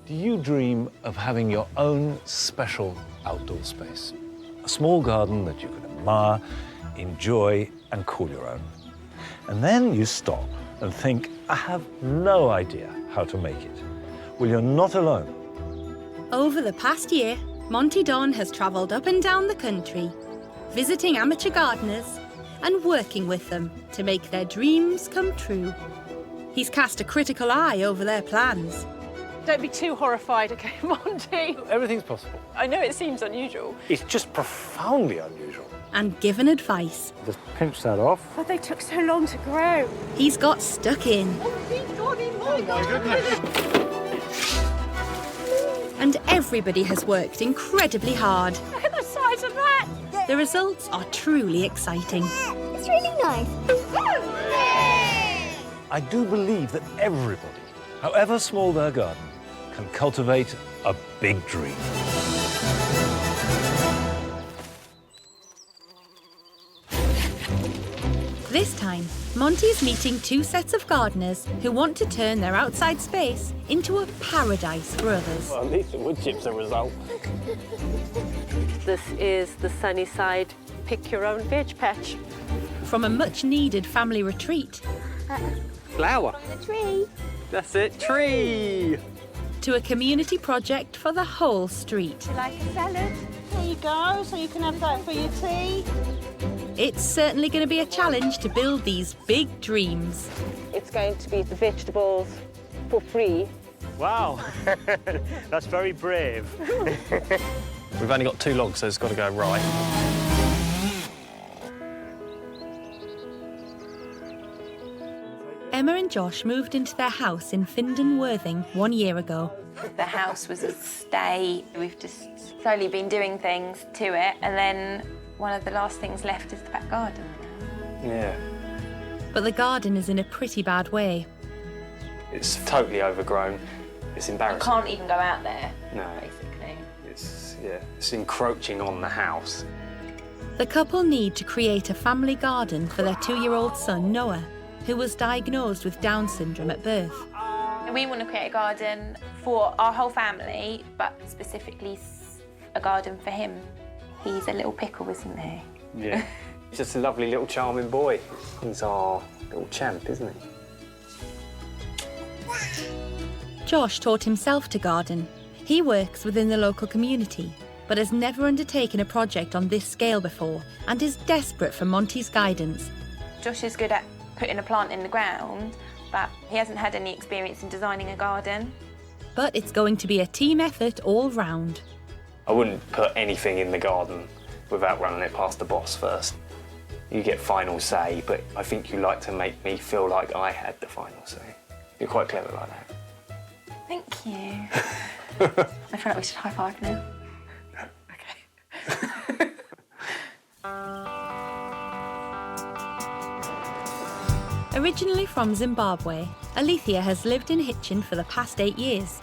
Do you dream of having your own special outdoor space? A small garden that you can admire, enjoy, and call your own. And then you stop and think, I have no idea how to make it. Well, you're not alone. Over the past year, Monty Don has travelled up and down the country, visiting amateur gardeners and working with them to make their dreams come true. He's cast a critical eye over their plans. Don't be too horrified, OK, Monty? Everything's possible. I know it seems unusual. It's just profoundly unusual. And given advice. Just pinch that off. But they took so long to grow. He's got stuck in. Oh, my goodness. And everybody has worked incredibly hard. Look at the size of that. The results are truly exciting. It's really nice. I do believe that everybody, however small their garden, can cultivate a big dream. This time, Monty's meeting two sets of gardeners who want to turn their outside space into a paradise for others. Well, at least the woodchip's a result. This is the sunny side pick-your-own-veg patch. From a much-needed family retreat Flower. The tree. That's it, tree. to a community project for the whole street. Like a salad? There you go, so you can have that for your tea. It's certainly going to be a challenge to build these big dreams. It's going to be the vegetables for free. Wow, that's very brave. We've only got 2 logs, so it's got to go right. Emma and Josh moved into their house in Findon, Worthing 1 year ago. The house was a stay. We've just slowly been doing things to it, and then one of the last things left is the back garden. Yeah. But the garden is in a pretty bad way. It's totally overgrown. It's I embarrassing. can't even go out there, No. basically. It's encroaching on the house. The couple need to create a family garden for their 2-year-old son, Noah, who was diagnosed with Down syndrome at birth. We want to create a garden for our whole family, but specifically a garden for him. He's a little pickle, isn't he? Yeah. He's just a lovely little charming boy. He's our little champ, isn't he? Josh taught himself to garden. He works within the local community, but has never undertaken a project on this scale before and is desperate for Monty's guidance. Josh is good at putting a plant in the ground, but he hasn't had any experience in designing a garden. But it's going to be a team effort all round. I wouldn't put anything in the garden without running it past the boss first. You get final say, but I think you like to make me feel like I had the final say. You're quite clever like that. Thank you. I feel like we should high five now. OK. Originally from Zimbabwe, Alethea has lived in Hitchin for the past 8 years.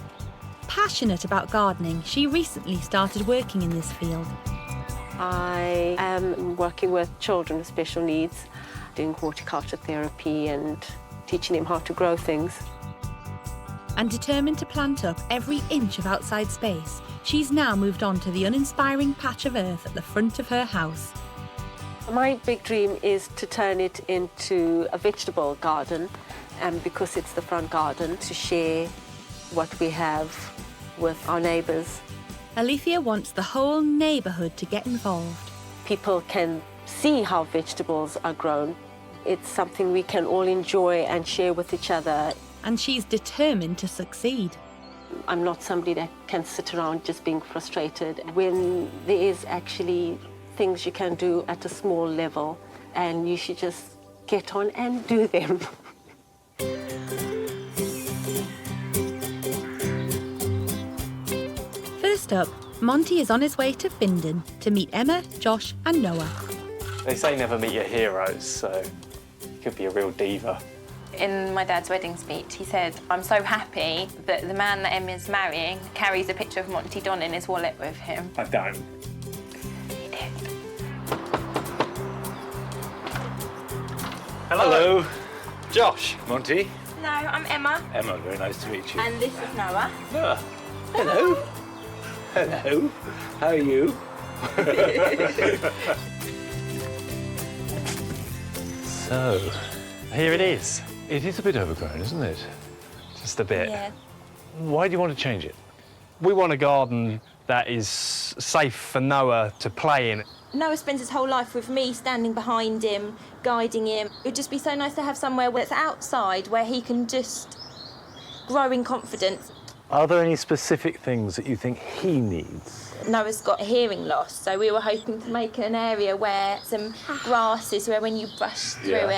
Passionate about gardening, she recently started working in this field. I am working with children with special needs, doing horticulture therapy and teaching them how to grow things. And determined to plant up every inch of outside space, she's now moved on to the uninspiring patch of earth at the front of her house. My big dream is to turn it into a vegetable garden, and because it's the front garden, to share what we have with our neighbours. Alethea wants the whole neighbourhood to get involved. People can see how vegetables are grown. It's something we can all enjoy and share with each other. And she's determined to succeed. I'm not somebody that can sit around just being frustrated when there is actually things you can do at a small level, and you should just get on and do them. First up, Monty is on his way to Findon to meet Emma, Josh and Noah. They say never meet your heroes, so you could be a real diva. In my dad's wedding speech, he said, I'm so happy that the man that Emma's marrying carries a picture of Monty Don in his wallet with him. I don't. He did. Hello. Josh. Monty. No, I'm Emma. Emma, very nice to meet you. And this is Noah. Noah. Hello. Hello. How are you? So, Here it is. it is a bit overgrown, isn't it? Just a bit. Yeah. Why do you want to change it? We want a garden that is safe for Noah to play in. Noah spends his whole life with me standing behind him, guiding him. It would just be so nice to have somewhere where it's outside, where he can just grow in confidence. Are there any specific things that you think he needs? Noah's got hearing loss, so we were hoping to make an area where some grasses, where when you brush through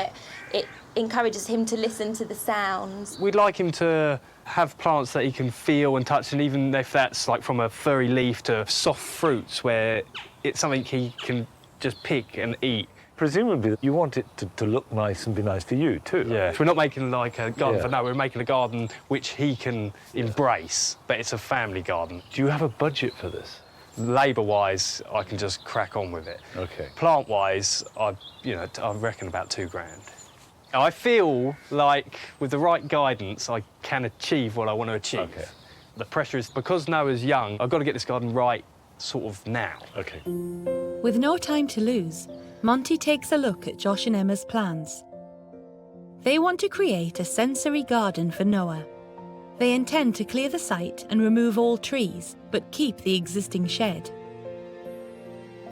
it encourages him to listen to the sounds. We'd like him to have plants that he can feel and touch, and even if that's like from a furry leaf to soft fruits, where it's something he can just pick and eat. Presumably, you want it to look nice and be nice for you, too. Yeah. We're not making like a garden Yeah. for Noah, we're making a garden which he can embrace, but it's a family garden. Do you have a budget for this? Labour-wise, I can just crack on with it. OK. Plant-wise, I reckon about £2,000. I feel like with the right guidance, I can achieve what I want to achieve. OK. The pressure is, because Noah's young, I've got to get this garden right sort of now. OK. With no time to lose, Monty takes a look at Josh and Emma's plans. They want to create a sensory garden for Noah. They intend to clear the site and remove all trees, but keep the existing shed.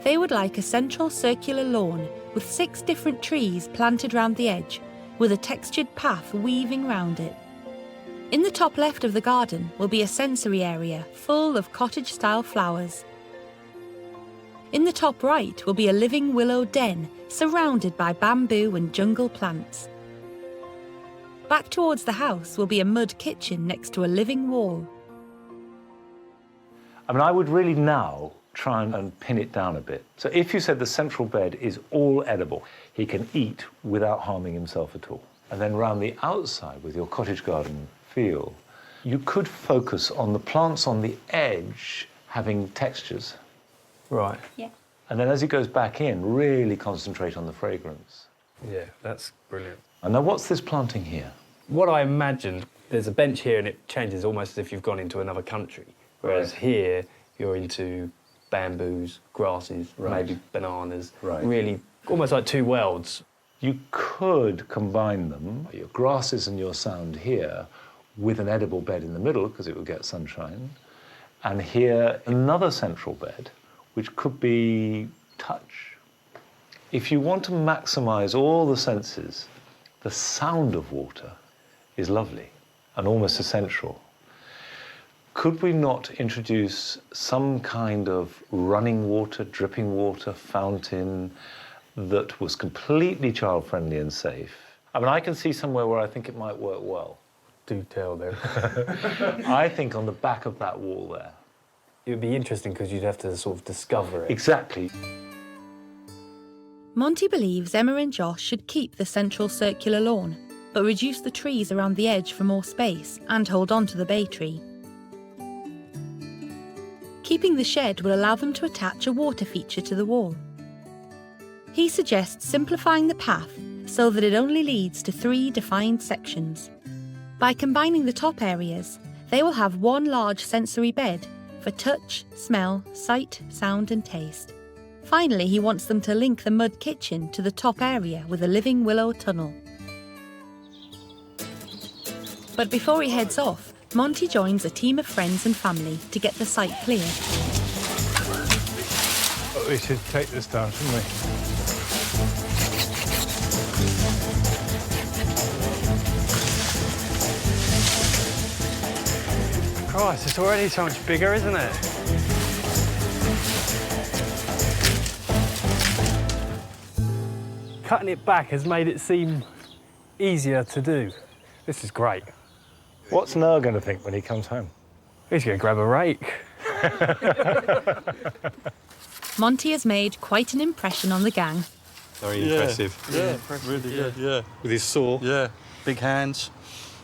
They would like a central circular lawn with 6 different trees planted round the edge, with a textured path weaving round it. In the top left of the garden will be a sensory area full of cottage-style flowers. In the top right will be a living willow den surrounded by bamboo and jungle plants. Back towards the house will be a mud kitchen next to a living wall. I mean, I would really now try and pin it down a bit. So if you said the central bed is all edible, he can eat without harming himself at all. And then round the outside with your cottage garden feel, you could focus on the plants on the edge having textures. Right. Yeah. And then as he goes back in, really concentrate on the fragrance. Yeah, that's brilliant. And now what's this planting here? What I imagined, there's a bench here and it changes almost as if you've gone into another country. Whereas Right. here, you're into bamboos, grasses, Right. maybe bananas. Right. Really, almost like two worlds. You could combine them, your grasses and your sound here, with an edible bed in the middle, because it would get sunshine, and here another central bed, which could be touch. If you want to maximize all the senses, the sound of water is lovely and almost essential. Could we not introduce some kind of running water, dripping water, fountain that was completely child-friendly and safe? I mean, I can see somewhere where I think it might work well. Do tell them. I think on the back of that wall there. It would be interesting because you'd have to sort of discover it. Exactly. Monty believes Emma and Josh should keep the central circular lawn, but reduce the trees around the edge for more space and hold on to the bay tree. Keeping the shed will allow them to attach a water feature to the wall. He suggests simplifying the path so that it only leads to 3 defined sections. By combining the top areas, they will have one large sensory bed for touch, smell, sight, sound and taste. Finally, he wants them to link the mud kitchen to the top area with a living willow tunnel. But before he heads off, Monty joins a team of friends and family to get the site cleared. Oh, we should take this down, shouldn't we? Christ, it's already so much bigger, isn't it? Cutting it back has made it seem easier to do. This is great. What's Noah going to think when he comes home? He's going to grab a rake. Monty has made quite an impression on the gang. Very impressive. Yeah, really good, yeah. With his saw. Yeah, big hands.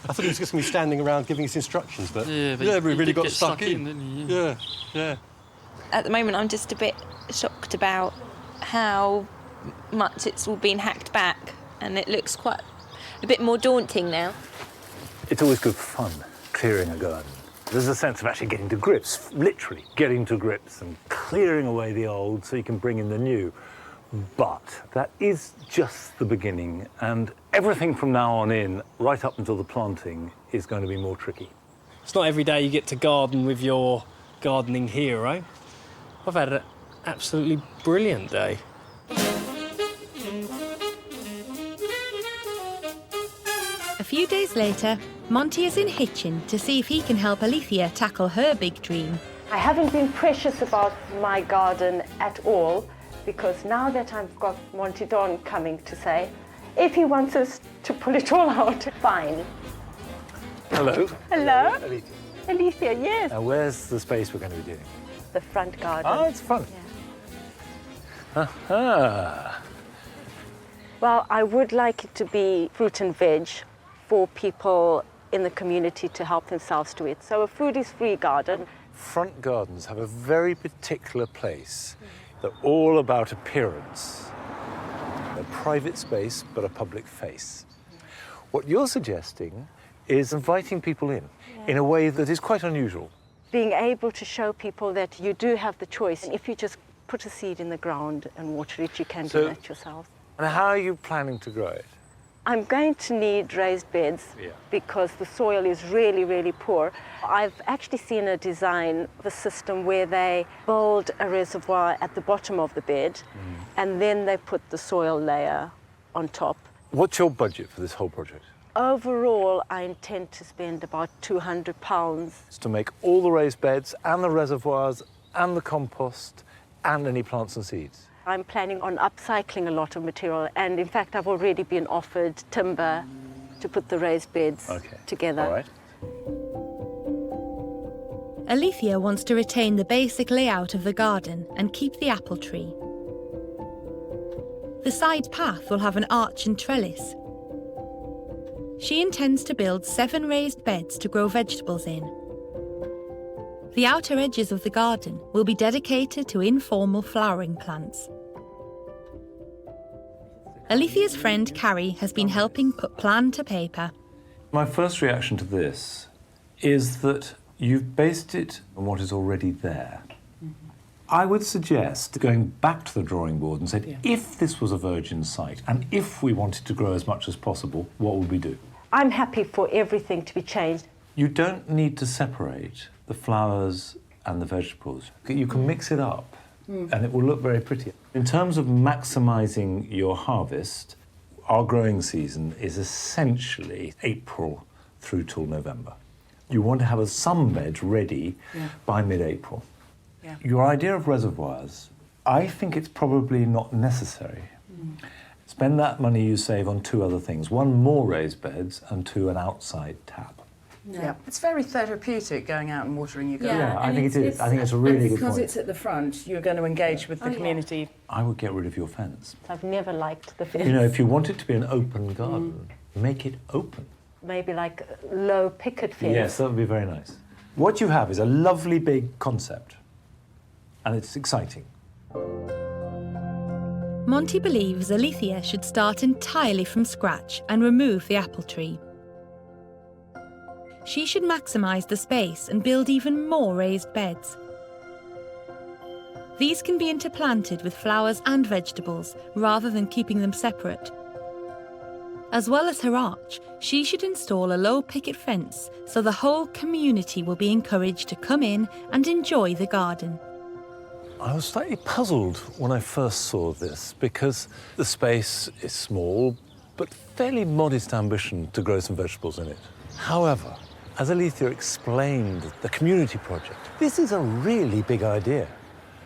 I thought he was just going to be standing around giving us instructions, but... Yeah, we really got stuck in. Didn't he? Yeah, yeah. At the moment, I'm just a bit shocked about how much it's all been hacked back, and it looks quite a bit more daunting now. It's always good fun clearing a garden. There's a sense of actually getting to grips, literally getting to grips and clearing away the old so you can bring in the new. But that is just the beginning, and everything from now on in, right up until the planting, is going to be more tricky. It's not every day you get to garden with your gardening hero. I've had an absolutely brilliant day. A few days later, Monty is in Hitchin to see if he can help Alethea tackle her big dream. I haven't been precious about my garden at all, because now that I've got Monty Don coming to say, if he wants us to pull it all out, fine. Hello. Hello? Alethea. Alethea, yes. Now, where's the space we're going to be doing? The front garden. Oh, it's front. Yeah. Aha. Well, I would like it to be fruit and veg for people in the community to help themselves to it. So a food-is-free garden. Front gardens have a very particular place. They're all about appearance. A private space, but a public face. What you're suggesting is inviting people in a way that is quite unusual. Being able to show people that you do have the choice. And if you just put a seed in the ground and water it, you can do that yourself. And how are you planning to grow it? I'm going to need raised beds because the soil is really, really poor. I've actually seen a design of a system where they build a reservoir at the bottom of the bed and then they put the soil layer on top. What's your budget for this whole project? Overall, I intend to spend about £200. It's to make all the raised beds and the reservoirs and the compost and any plants and seeds. I'm planning on upcycling a lot of material, and in fact I've already been offered timber to put the raised beds together. All right. Alethea wants to retain the basic layout of the garden and keep the apple tree. The side path will have an arch and trellis. She intends to build 7 raised beds to grow vegetables in. The outer edges of the garden will be dedicated to informal flowering plants. Alethea's friend Carrie has been helping put plan to paper. My first reaction to this is that you've based it on what is already there. I would suggest going back to the drawing board and said, if this was a virgin site and if we wanted to grow as much as possible, what would we do? I'm happy for everything to be changed. You don't need to separate the flowers and the vegetables. You can mix it up and it will look very pretty. In terms of maximising your harvest, our growing season is essentially April through till November. You want to have some beds ready by mid-April. Your idea of reservoirs, I think it's probably not necessary. Spend that money you save on 2 other things. 1, more raised beds, and 2, an outside tap. Yeah, it's very therapeutic going out and watering your garden. Yeah, I think it is. I think it's a really good point. Because it's at the front, you're going to engage with the community. I would get rid of your fence. I've never liked the fence. You know, if you want it to be an open garden, make it open. Maybe like a low picket fence. Yes, that would be very nice. What you have is a lovely big concept, and it's exciting. Monty believes Alethea should start entirely from scratch and remove the apple tree. She should maximise the space and build even more raised beds. These can be interplanted with flowers and vegetables rather than keeping them separate. As well as her arch, she should install a low picket fence so the whole community will be encouraged to come in and enjoy the garden. I was slightly puzzled when I first saw this because the space is small, but fairly modest ambition to grow some vegetables in it. However, as Alethea explained the community project, this is a really big idea.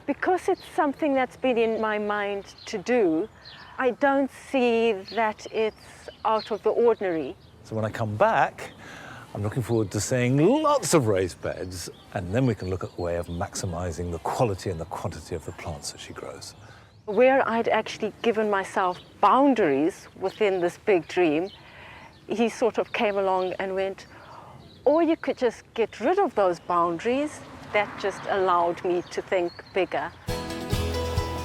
Because it's something that's been in my mind to do, I don't see that it's out of the ordinary. So when I come back, I'm looking forward to seeing lots of raised beds, and then we can look at a way of maximising the quality and the quantity of the plants that she grows. Where I'd actually given myself boundaries within this big dream, he sort of came along and went, or you could just get rid of those boundaries. That just allowed me to think bigger.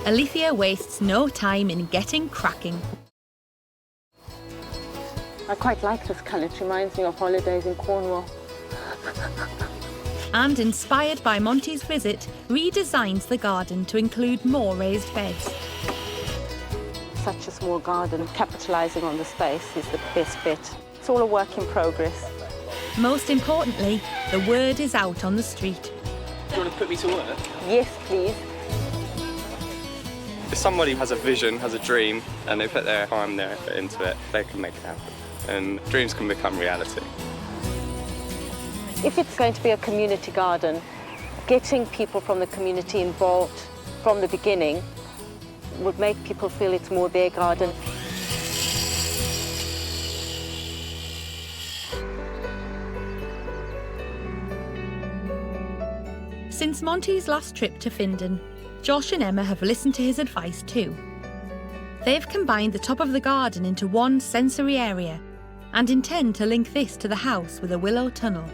Alethea wastes no time in getting cracking. I quite like this colour. It reminds me of holidays in Cornwall. and, inspired by Monty's visit, redesigns the garden to include more raised beds. Such a small garden, capitalising on the space is the best bet. It's all a work in progress. Most importantly, the word is out on the street. Do you want to put me to work? Yes, please. If somebody has a vision, has a dream, and they put their time, their effort into it, they can make it happen. And dreams can become reality. If it's going to be a community garden, getting people from the community involved from the beginning would make people feel it's more their garden. Since Monty's last trip to Findon, Josh and Emma have listened to his advice too. They've combined the top of the garden into one sensory area and intend to link this to the house with a willow tunnel.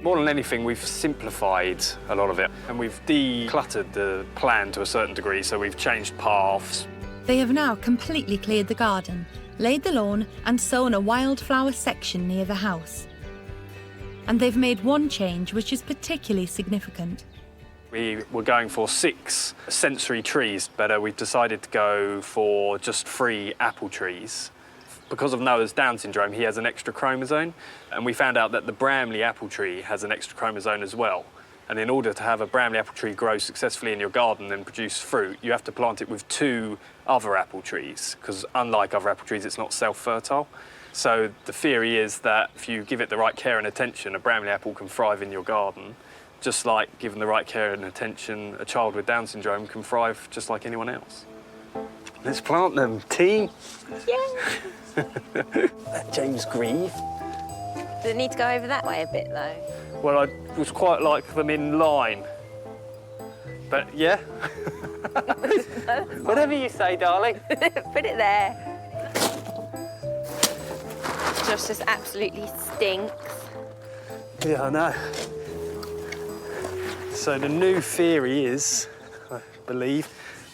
More than anything, we've simplified a lot of it and we've decluttered the plan to a certain degree, so we've changed paths. They have now completely cleared the garden, laid the lawn and sown a wildflower section near the house. And they've made one change which is particularly significant. We were going for 6 sensory trees, but we've decided to go for just 3 apple trees. Because of Noah's Down syndrome, he has an extra chromosome, and we found out that the Bramley apple tree has an extra chromosome as well. And in order to have a Bramley apple tree grow successfully in your garden and produce fruit, you have to plant it with 2 other apple trees, because unlike other apple trees, it's not self-fertile. So the theory is that if you give it the right care and attention, a Bramley apple can thrive in your garden, just like given the right care and attention, a child with Down syndrome can thrive just like anyone else. Let's plant them, team. Yeah. James Grieve. Does it need to go over that way a bit, though? Well, I was quite like them in line. But, yeah. Whatever you say, darling. Put it there. Josh just absolutely stinks. Yeah, I know. So the new theory is, I believe,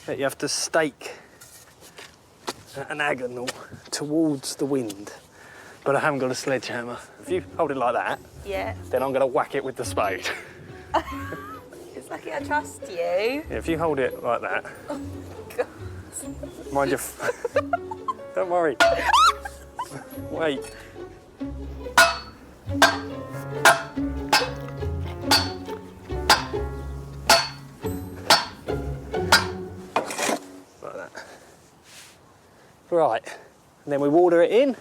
that you have to stake at an angle towards the wind. But I haven't got a sledgehammer. If you hold it like that, Yeah. then I'm going to whack it with the spade. It's lucky I trust you. Yeah, if you hold it like that. Oh, God. Mind your... Don't worry. Wait. Like that. Right, and then we water it in.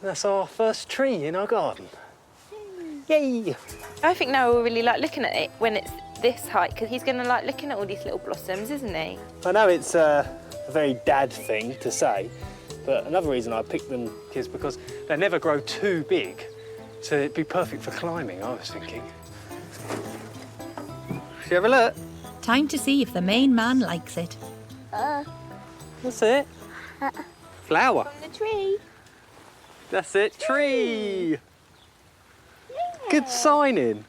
That's our first tree in our garden. Yay! I think Noah will really like looking at it when it's this height, because he's going to like looking at all these little blossoms, isn't he? I know it's a very dad thing to say, but another reason I picked them is because they never grow too big, so it'd be perfect for climbing, I was thinking. Should you have a look? Time to see if the main man likes it. That's it. Flower. On the tree. That's it, tree. Good signing.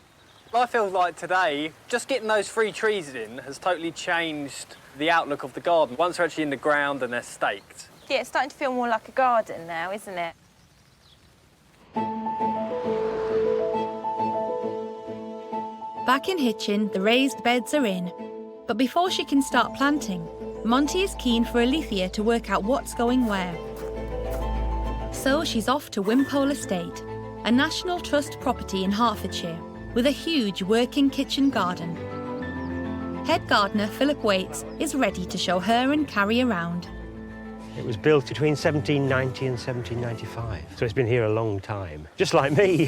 I feel like today, just getting those 3 trees in has totally changed the outlook of the garden. Once they're actually in the ground and they're staked. Yeah, it's starting to feel more like a garden now, isn't it? Back in Hitchin, the raised beds are in. But before she can start planting, Monty is keen for Alethea to work out what's going where. So she's off to Wimpole Estate, a National Trust property in Hertfordshire, with a huge working kitchen garden. Head gardener Philip Waits is ready to show her and Carrie around. It was built between 1790 and 1795, so it's been here a long time, just like me.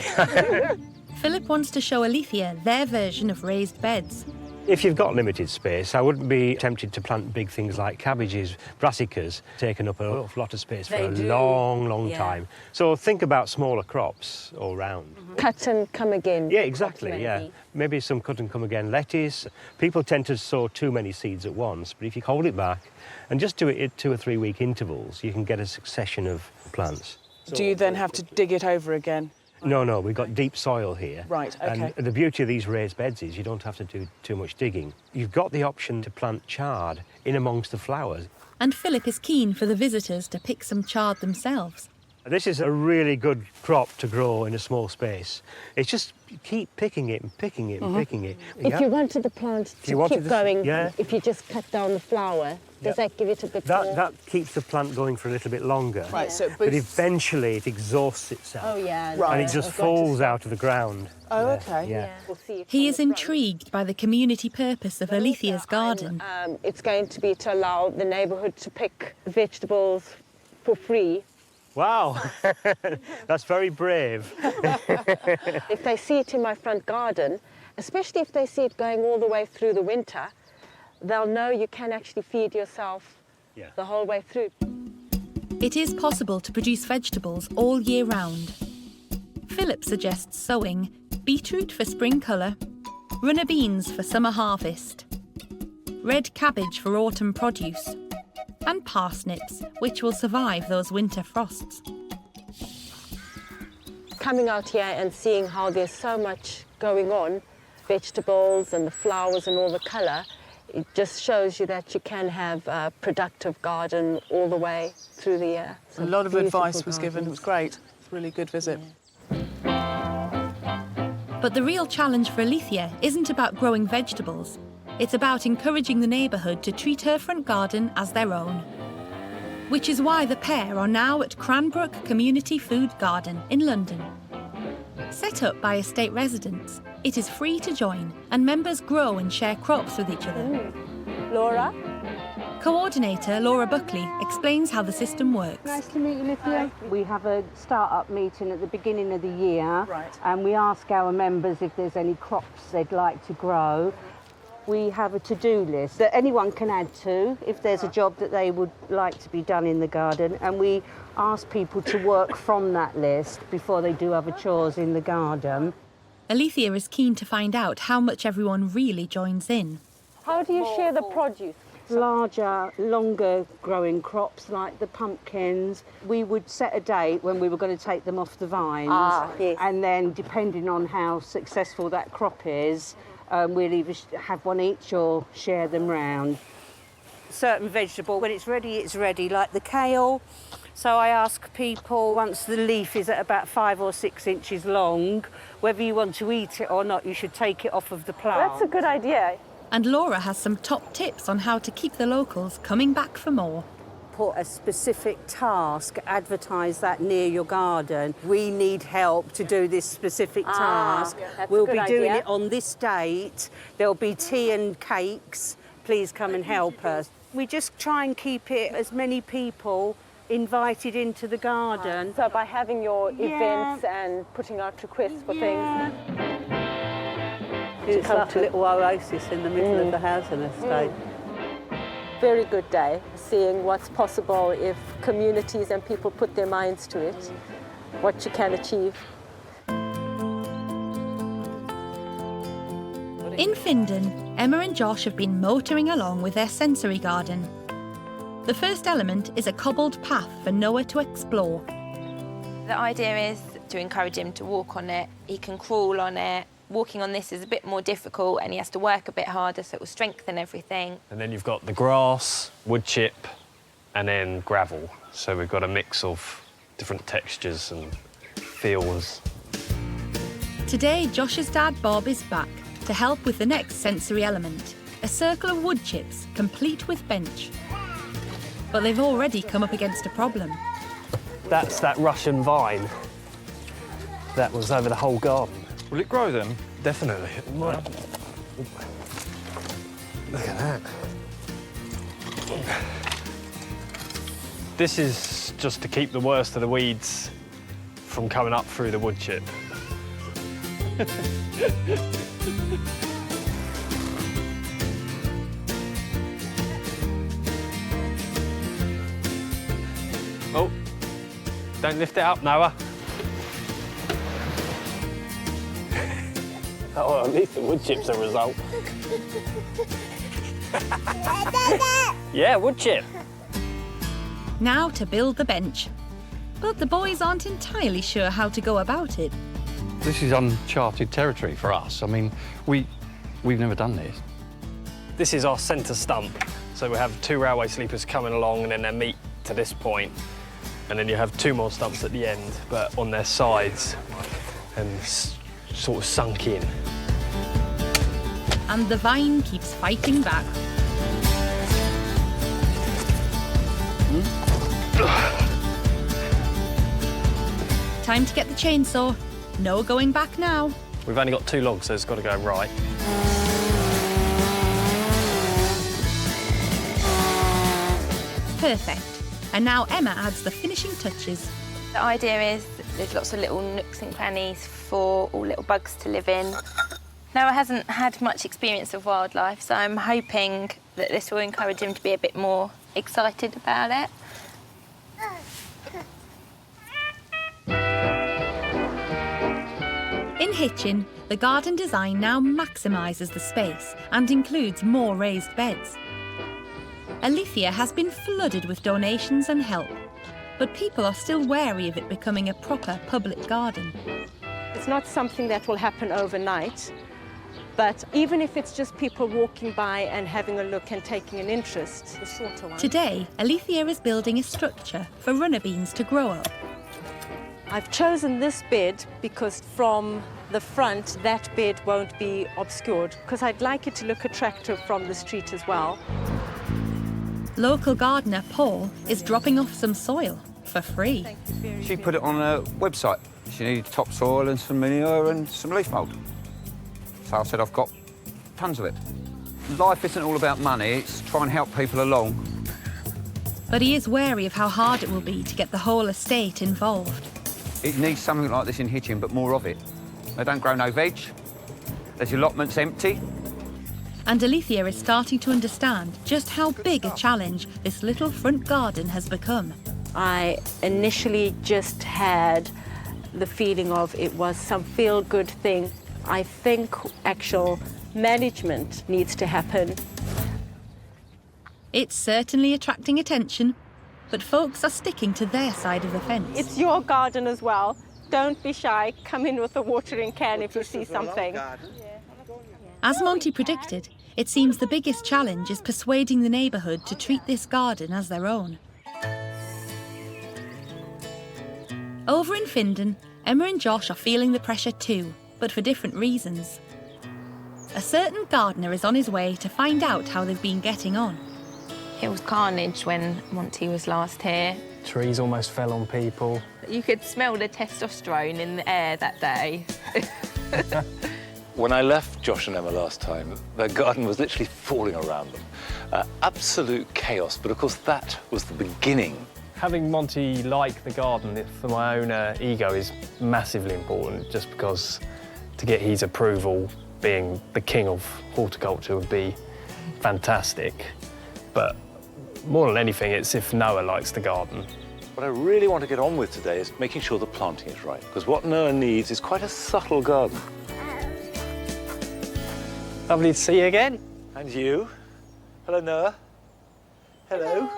Philip wants to show Alethea their version of raised beds. If you've got limited space, I wouldn't be tempted to plant big things like cabbages, brassicas, taken up an awful lot of space for a long time. So think about smaller crops all round. Cut and come again. Yeah, exactly, yeah. Maybe some cut and come again lettuce. People tend to sow too many seeds at once, but if you hold it back and just do it at 2 or 3 week intervals, you can get a succession of plants. Do you then have to dig it over again? No, we've got deep soil here. Right, OK. And the beauty of these raised beds is you don't have to do too much digging. You've got the option to plant chard in amongst the flowers. And Philip is keen for the visitors to pick some chard themselves. This is a really good crop to grow in a small space. It's just keep picking it and picking it and picking it. If you wanted the plant to keep going, if you just cut down the flower, does that give it a bit more? That keeps the plant going for a little bit longer. Right, so it but boosts... eventually it exhausts itself. Oh, yeah. Right. And it just falls out of the ground. Oh, okay. Yeah. We'll see He is intrigued by the community purpose of Alethea's garden. It's going to be to allow the neighbourhood to pick vegetables for free. Wow, that's very brave. If they see it in my front garden, especially if they see it going all the way through the winter, they'll know you can actually feed yourself the whole way through. It is possible to produce vegetables all year round. Philip suggests sowing beetroot for spring colour, runner beans for summer harvest, red cabbage for autumn produce, and parsnips, which will survive those winter frosts. Coming out here and seeing how there's so much going on, vegetables and the flowers and all the colour, it just shows you that you can have a productive garden all the way through the year. A lot of advice was given. It was great. It's a really good visit. But the real challenge for Alethea isn't about growing vegetables. It's about encouraging the neighbourhood to treat her front garden as their own. Which is why the pair are now at Cranbrook Community Food Garden in London. Set up by estate residents, it is free to join and members grow and share crops with each other. Laura? Coordinator Laura Buckley explains how the system works. Nice to meet you, Lydia. We have a start-up meeting at the beginning of the year, and we ask our members if there's any crops they'd like to grow. We have a to-do list that anyone can add to if there's a job that they would like to be done in the garden, and we ask people to work from that list before they do other chores in the garden. Alethea is keen to find out how much everyone really joins in. How do you share the produce? Larger, longer growing crops like the pumpkins, we would set a date when we were going to take them off the vines, and then depending on how successful that crop is, we'll either have one each or share them round. Certain vegetable, when it's ready, like the kale. So I ask people, once the leaf is at about 5 or 6 inches long, whether you want to eat it or not, you should take it off of the plant. That's a good idea. And Laura has some top tips on how to keep the locals coming back for more. Put a specific task, advertise that near your garden. We need help to do this specific task. We'll be doing it on this date. There'll be tea and cakes. Please come and help us. We just try and keep it as many people invited into the garden. So by having your events and putting out requests for things. It's like a little oasis in the middle of the housing estate. Very good day, seeing what's possible if communities and people put their minds to it, what you can achieve. In Findon, Emma and Josh have been motoring along with their sensory garden. The first element is a cobbled path for Noah to explore. The idea is to encourage him to walk on it. He can crawl on it. Walking on this is a bit more difficult and he has to work a bit harder, so it will strengthen everything. And then you've got the grass, wood chip, and then gravel. So we've got a mix of different textures and feels. Today, Josh's dad Bob is back to help with the next sensory element, a circle of wood chips complete with bench. But they've already come up against a problem. That's that Russian vine that was over the whole garden. Will it grow then? Definitely. Look at that. This is just to keep the worst of the weeds from coming up through the wood chip. Oh, don't lift it up, Noah. Oh, at least the wood chip's a result. Yeah, wood chip. Now to build the bench. But the boys aren't entirely sure how to go about it. This is uncharted territory for us. I mean, we've never done this. This is our centre stump. So we have 2 railway sleepers coming along and then they meet to this point. And then you have 2 more stumps at the end, but on their sides and sort of sunk in. And the vine keeps fighting back. Time to get the chainsaw. No going back now. We've only got 2 logs, so it's got to go right. Perfect. And now Emma adds the finishing touches. The idea is that there's lots of little nooks and crannies for all little bugs to live in. Noah hasn't had much experience of wildlife, so I'm hoping that this will encourage him to be a bit more excited about it. In Hitchin, the garden design now maximises the space and includes more raised beds. Alethea has been flooded with donations and help, but people are still wary of it becoming a proper public garden. It's not something that will happen overnight, but even if it's just people walking by and having a look and taking an interest, the shorter one. Today, Alethea is building a structure for runner beans to grow up. I've chosen this bed because from the front, that bed won't be obscured, because I'd like it to look attractive from the street as well. Local gardener Paul is dropping off some soil for free. She put it on a website. She needed topsoil and some manure and some leaf mould. So I said, I've got tons of it. Life isn't all about money, it's try and help people along. But he is wary of how hard it will be to get the whole estate involved. It needs something like this in Hitchin, but more of it. They don't grow no veg. There's allotments empty. And Alethea is starting to understand just how big a challenge this little front garden has become. I initially just had the feeling of it was some feel-good thing. I think actual management needs to happen. It's certainly attracting attention, but folks are sticking to their side of the fence. It's your garden as well. Don't be shy. Come in with a watering can if you see something. As Monty predicted, it seems the biggest challenge is persuading the neighbourhood to treat this garden as their own. Over in Findon, Emma and Josh are feeling the pressure too, but for different reasons. A certain gardener is on his way to find out how they've been getting on. It was carnage when Monty was last here. Trees almost fell on people. You could smell the testosterone in the air that day. When I left Josh and Emma last time, their garden was literally falling around them. Absolute chaos, but of course that was the beginning. Having Monty like the garden for my own ego is massively important, just because to get his approval, being the king of horticulture, would be fantastic. But more than anything, it's if Noah likes the garden. What I really want to get on with today is making sure the planting is right, because what Noah needs is quite a subtle garden. Lovely to see you again. And you. Hello, Noah. Hello.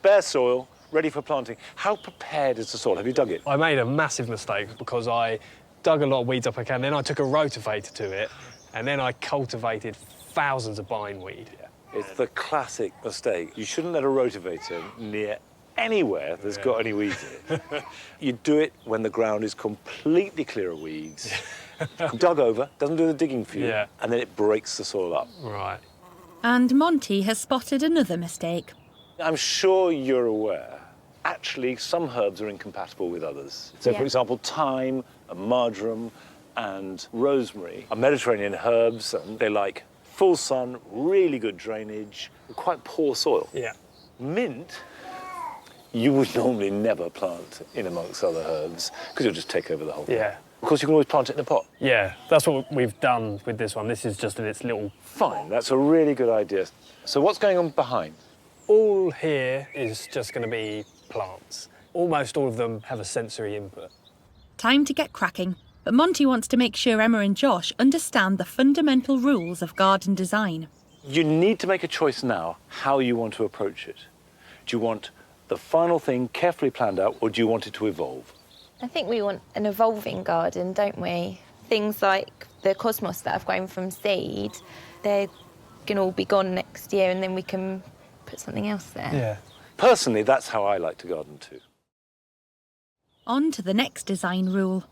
Bare soil, ready for planting. How prepared is the soil? Have you dug it? I made a massive mistake because I dug a lot of weeds up I can, then I took a rotavator to it, and then I cultivated thousands of bindweed. It's the classic mistake. You shouldn't let a rotavator near anywhere that's got any weeds in it. You do it when the ground is completely clear of weeds, dug over, doesn't do the digging for you, and then it breaks the soil up. Right. And Monty has spotted another mistake. I'm sure you're aware, actually, some herbs are incompatible with others. So, for example, thyme, and marjoram, and rosemary are Mediterranean herbs, and they like full sun, really good drainage, quite poor soil. Yeah. Mint, you would normally never plant in amongst other herbs, because you'll just take over the whole thing. Yeah. Of course, you can always plant it in a pot. Yeah, that's what we've done with this one. This is just in its little... Fine, that's a really good idea. So what's going on behind? All here is just going to be plants. Almost all of them have a sensory input. Time to get cracking, but Monty wants to make sure Emma and Josh understand the fundamental rules of garden design. You need to make a choice now how you want to approach it. Do you want the final thing carefully planned out, or do you want it to evolve? I think we want an evolving garden, don't we? Things like the cosmos that have grown from seed, they're going to all be gone next year, and then we can put something else there. Yeah. Personally, that's how I like to garden too. On to the next design rule.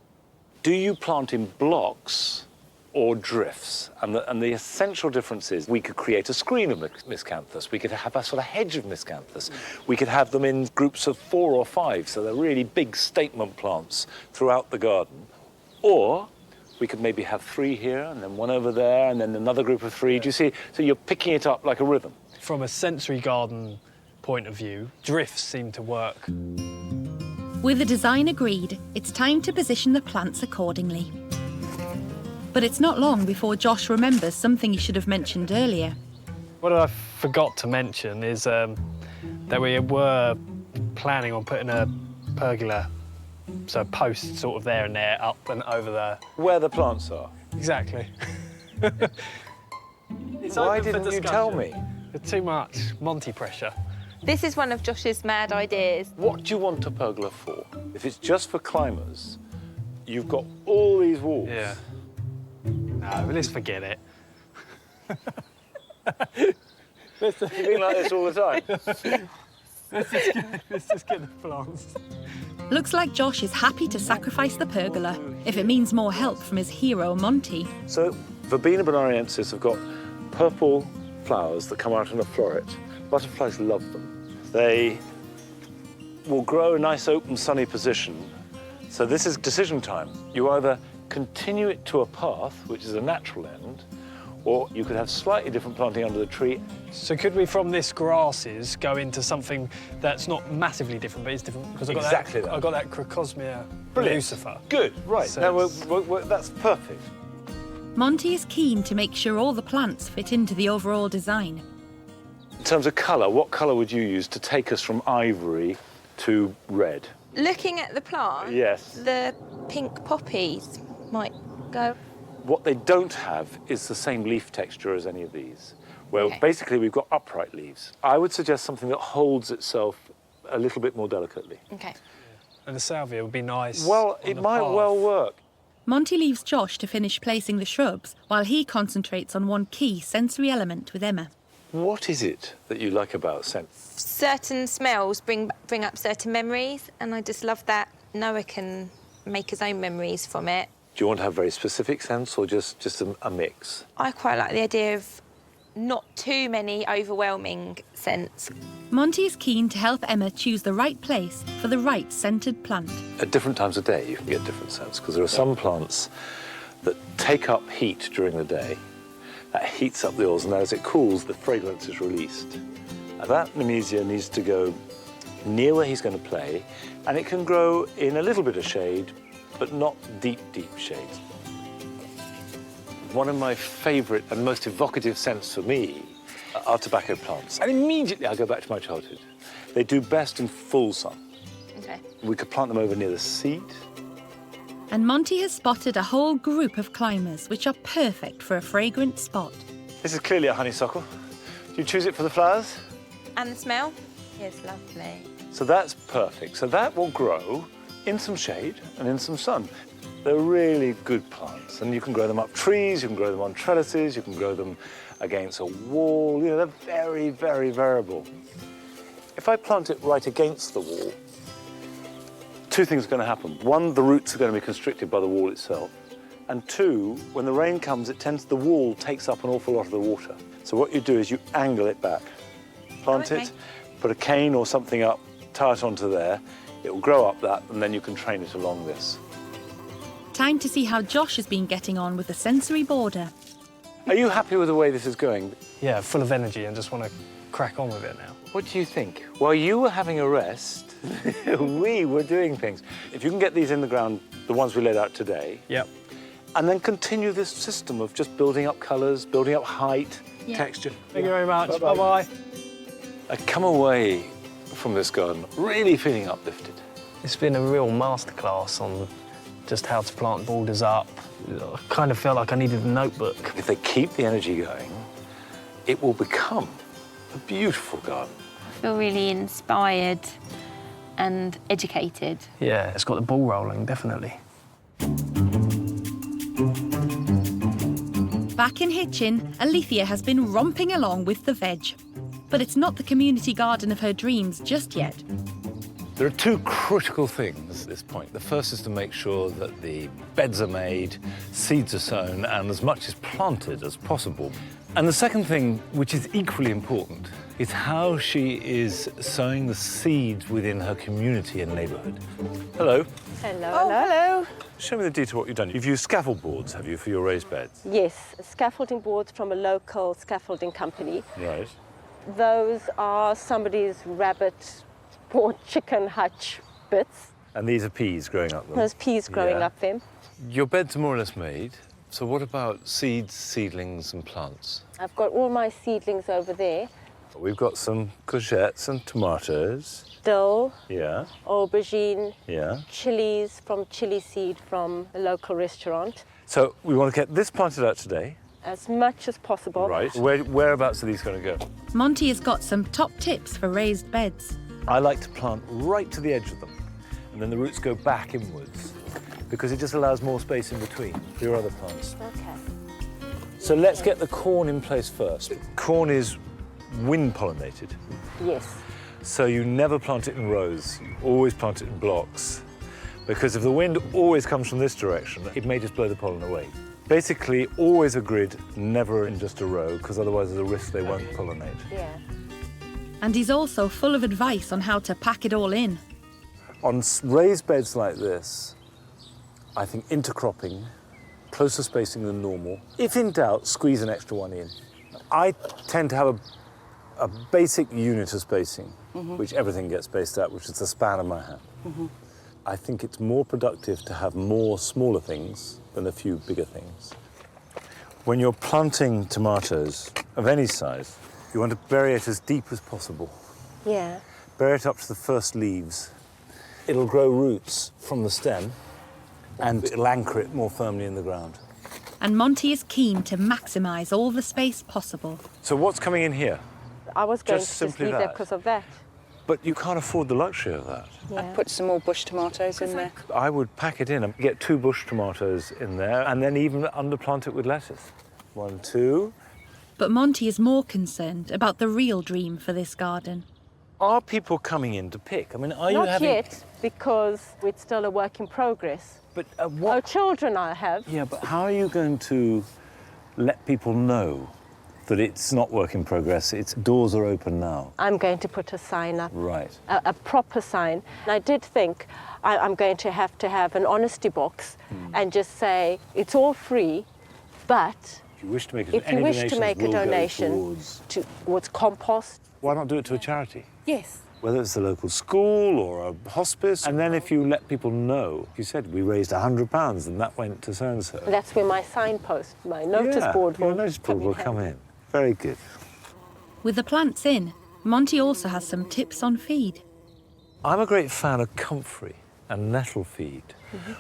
Do you plant in blocks or drifts? And the essential difference is we could create a screen of miscanthus. We could have a sort of hedge of miscanthus. We could have them in groups of 4 or 5, so they're really big statement plants throughout the garden. Or we could maybe have 3 here, and then 1 over there, and then another group of 3. Do you see? So you're picking it up like a rhythm. From a sensory garden point of view, drifts seem to work. With the design agreed, it's time to position the plants accordingly. But it's not long before Josh remembers something he should have mentioned earlier. What I forgot to mention is that we were planning on putting a pergola, so a post sort of there and there, up and over there. Where the plants are? Exactly. Why didn't you tell me? Too much Monty pressure. This is one of Josh's mad ideas. What do you want a pergola for? If it's just for climbers, you've got all these walls. Yeah. No, but let's forget it. You've been like this all the time. Let's just get the plants. Looks like Josh is happy to sacrifice the pergola if it means more help from his hero, Monty. So, Verbena bonariensis have got purple flowers that come out in a floret. Butterflies love them. They will grow a nice open sunny position. So this is decision time. You either continue it to a path, which is a natural end, or you could have slightly different planting under the tree. So could we, from this grasses, go into something that's not massively different, but it's different? Because I've got Exactly that. that. I've got that Crocosmia Brilliant. Lucifer. Good, right. So Now, that's perfect. Monty is keen to make sure all the plants fit into the overall design. In terms of colour, what colour would you use to take us from ivory to red? Looking at the plant, Yes. the pink poppies might go. What they don't have is the same leaf texture as any of these, where basically we've got upright leaves. I would suggest something that holds itself a little bit more delicately. Okay. And the salvia would be nice. Well, on it the might path. well work. Monty leaves Josh to finish placing the shrubs while he concentrates on one key sensory element with Emma. What is it that you like about scent? Certain smells bring up certain memories, and I just love that Noah can make his own memories from it. Do you want to have very specific scents or just a mix? I quite like the idea of not too many overwhelming scents. Monty is keen to help Emma choose the right place for the right scented plant. At different times of day, you can get different scents, because there are some plants that take up heat during the day. That heats up the oils, and as it cools, the fragrance is released. Now, that Nemesia needs to go near where he's going to play, and it can grow in a little bit of shade, but not deep, deep shades. One of my favourite and most evocative scents for me are tobacco plants. And immediately I go back to my childhood. They do best in full sun. Okay. We could plant them over near the seat. And Monty has spotted a whole group of climbers which are perfect for a fragrant spot. This is clearly a honeysuckle. Do you choose it for the flowers? And the smell? Yes, lovely. So that's perfect. So that will grow in some shade and in some sun. They're really good plants, and you can grow them up trees, you can grow them on trellises, you can grow them against a wall. You know, they're very, very variable. If I plant it right against the wall, 2 things are going to happen. 1, the roots are going to be constricted by the wall itself. And 2, when the rain comes, the wall takes up an awful lot of the water. So what you do is you angle it back. Plant it, put a cane or something up, tie it onto there. It will grow up that, and then you can train it along this. Time to see how Josh has been getting on with the sensory border. Are you happy with the way this is going? Yeah, full of energy and just want to crack on with it now. What do you think? While you were having a rest, we were doing things. If you can get these in the ground, the ones we laid out today, Yep. and then continue this system of just building up colours, building up height, texture. Thank you very much. Bye-bye. Bye-bye. I come away from this garden really feeling uplifted. It's been a real masterclass on just how to plant borders up. I kind of felt like I needed a notebook. If they keep the energy going, it will become a beautiful garden. I feel really inspired and educated. Yeah, it's got the ball rolling, definitely. Back in Hitchin, Alethea has been romping along with the veg. But it's not the community garden of her dreams just yet. There are two critical things at this point. The first is to make sure that the beds are made, seeds are sown, and as much is planted as possible. And the second thing, which is equally important, is how she is sowing the seeds within her community and neighbourhood. Hello. Hello. Oh, hello. Show me the detail of what you've done. You've used scaffold boards, have you, for your raised beds? Yes, scaffolding boards from a local scaffolding company. Right. Those are somebody's rabbit or chicken hutch bits. And these are peas growing up them? There's peas growing up them. Your beds are more or less made. So what about seeds, seedlings and plants? I've got all my seedlings over there. We've got some courgettes and tomatoes. Dill, Yeah, aubergine, yeah. chilies from chili seed from a local restaurant. So we want to get this planted out today. As much as possible. Right. Whereabouts are these going to go? Monty has got some top tips for raised beds. I like to plant right to the edge of them, and then the roots go back inwards, because it just allows more space in between for your other plants. Okay. So let's get the corn in place first. Corn is wind pollinated. Yes. So you never plant it in rows, you always plant it in blocks, because if the wind always comes from this direction, it may just blow the pollen away. Basically, always a grid, never in just a row, because otherwise there's a risk they won't pollinate. Yeah. And he's also full of advice on how to pack it all in. On raised beds like this, I think intercropping, closer spacing than normal. If in doubt, squeeze an extra one in. I tend to have a basic unit of spacing, which everything gets spaced out, which is the span of my hand. I think it's more productive to have more smaller things than a few bigger things. When you're planting tomatoes of any size, you want to bury it as deep as possible. Yeah. Bury it up to the first leaves. It'll grow roots from the stem and it'll anchor it more firmly in the ground. And Monty is keen to maximise all the space possible. So what's coming in here? I was going Just to just simply leave that because of that. But you can't afford the luxury of that. Yeah. I'd put some more bush tomatoes in there. I would pack it in and get 2 bush tomatoes in there and then even underplant it with lettuce. 1, 2. But Monty is more concerned about the real dream for this garden. Are people coming in to pick? I mean, are you Not having... yet, because it's still a work in progress. But what... Oh, children I have. Yeah, but how are you going to let people know that it's not work in progress, its doors are open now? I'm going to put a sign up. Right. A proper sign. And I did think I'm going to have an honesty box and just say, it's all free, but If you wish to make, if you wish to make a donation towards compost. Why not do it to a charity? Yes. Whether it's the local school or a hospice, and then if you let people know, you said we raised £100 and that went to so-and-so. That's where my signpost, my notice board will your notice board will come in. Very good. With the plants in, Monty also has some tips on feed. I'm a great fan of comfrey and nettle feed,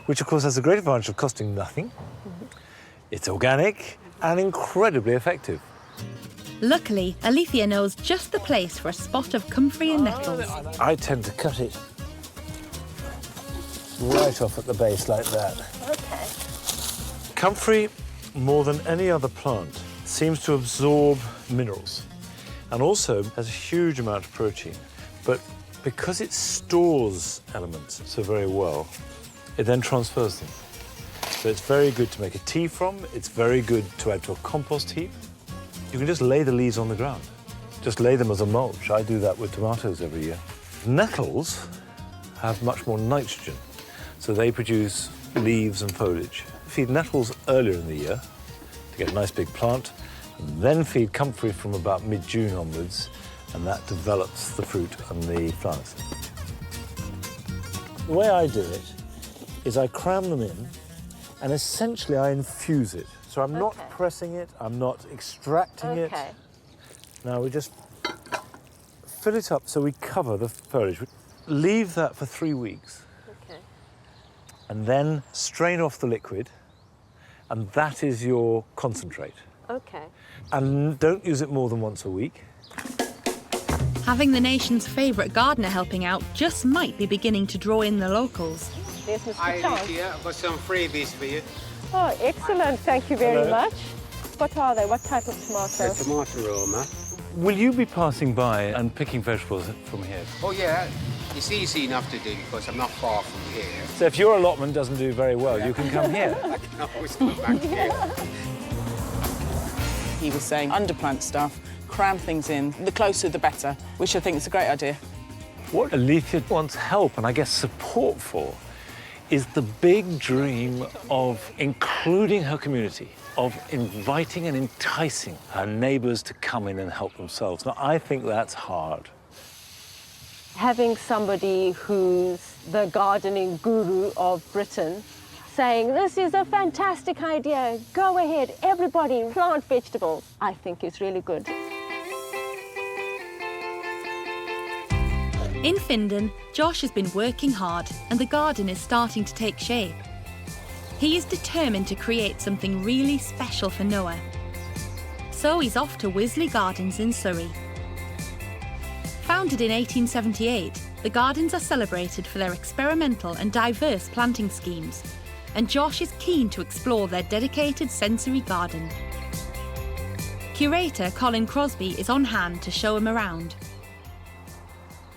which of course has the great advantage of costing nothing. It's organic and incredibly effective. Luckily, Alethea knows just the place for a spot of comfrey and nettles. I tend to cut it right off at the base like that. Okay. Comfrey, more than any other plant, seems to absorb minerals and also has a huge amount of protein. But because it stores elements so very well, it then transfers them. So it's very good to make a tea from, it's very good to add to a compost heap. You can just lay the leaves on the ground. Just lay them as a mulch. I do that with tomatoes every year. Nettles have much more nitrogen, so they produce leaves and foliage. Feed nettles earlier in the year to get a nice big plant, and then feed comfrey from about mid-June onwards, and that develops the fruit and the flowers. The way I do it is I cram them in, and essentially I infuse it. So I'm not pressing it, I'm not extracting it. Now we just fill it up so we cover the foliage. Leave that for 3 weeks. Okay. And then strain off the liquid, and that is your concentrate. Okay. And don't use it more than once a week. Having the nation's favourite gardener helping out just might be beginning to draw in the locals. There's Mr. Hi, Charles. Alethea. I've got some freebies for you. Oh, excellent. Thank you very Hello. much. What are they? What type of tomatoes? The tomato roma. Will you be passing by and picking vegetables from here? Oh, yeah. It's easy enough to do because I'm not far from here. So if your allotment doesn't do very well, you can come here. I can always come back here. He was saying underplant stuff, cram things in, the closer the better, which I think is a great idea. What Alethea wants help and I guess support for is the big dream of including her community, of inviting and enticing her neighbours to come in and help themselves. Now, I think that's hard. Having somebody who's the gardening guru of Britain saying, this is a fantastic idea, go ahead, everybody, plant vegetables, I think is really good. In Findon, Josh has been working hard and the garden is starting to take shape. He is determined to create something really special for Noah. So he's off to Wisley Gardens in Surrey. Founded in 1878, the gardens are celebrated for their experimental and diverse planting schemes, and Josh is keen to explore their dedicated sensory garden. Curator Colin Crosby is on hand to show him around.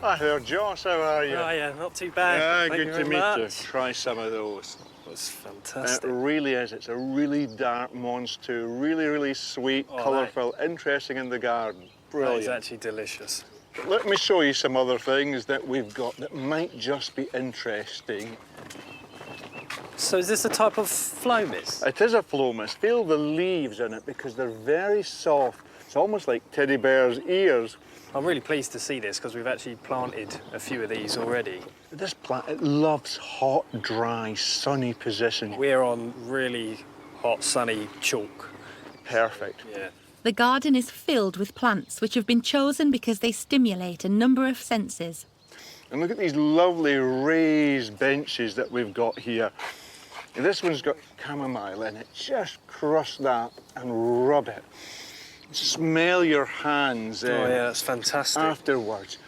Hi there, Josh. How are you? Oh, yeah, not too bad. Yeah, Thank good you to very meet you. much. Try some of those. That's fantastic. It really is. It's a really dark monster, really, really sweet, Oh, colourful, interesting in the garden. Brilliant. That is actually delicious. Let me show you some other things that we've got that might just be interesting. So is this a type of phlomis? It is a phlomis. Feel the leaves in it because they're very soft. It's almost like teddy bear's ears. I'm really pleased to see this because we've actually planted a few of these already. This plant, it loves hot, dry, sunny position. We're on really hot, sunny chalk. Perfect. Yeah. The garden is filled with plants which have been chosen because they stimulate a number of senses. And look at these lovely raised benches that we've got here. And this one's got chamomile in it. Just crush that and rub it. Smell your hands Oh, yeah, that's fantastic. afterwards.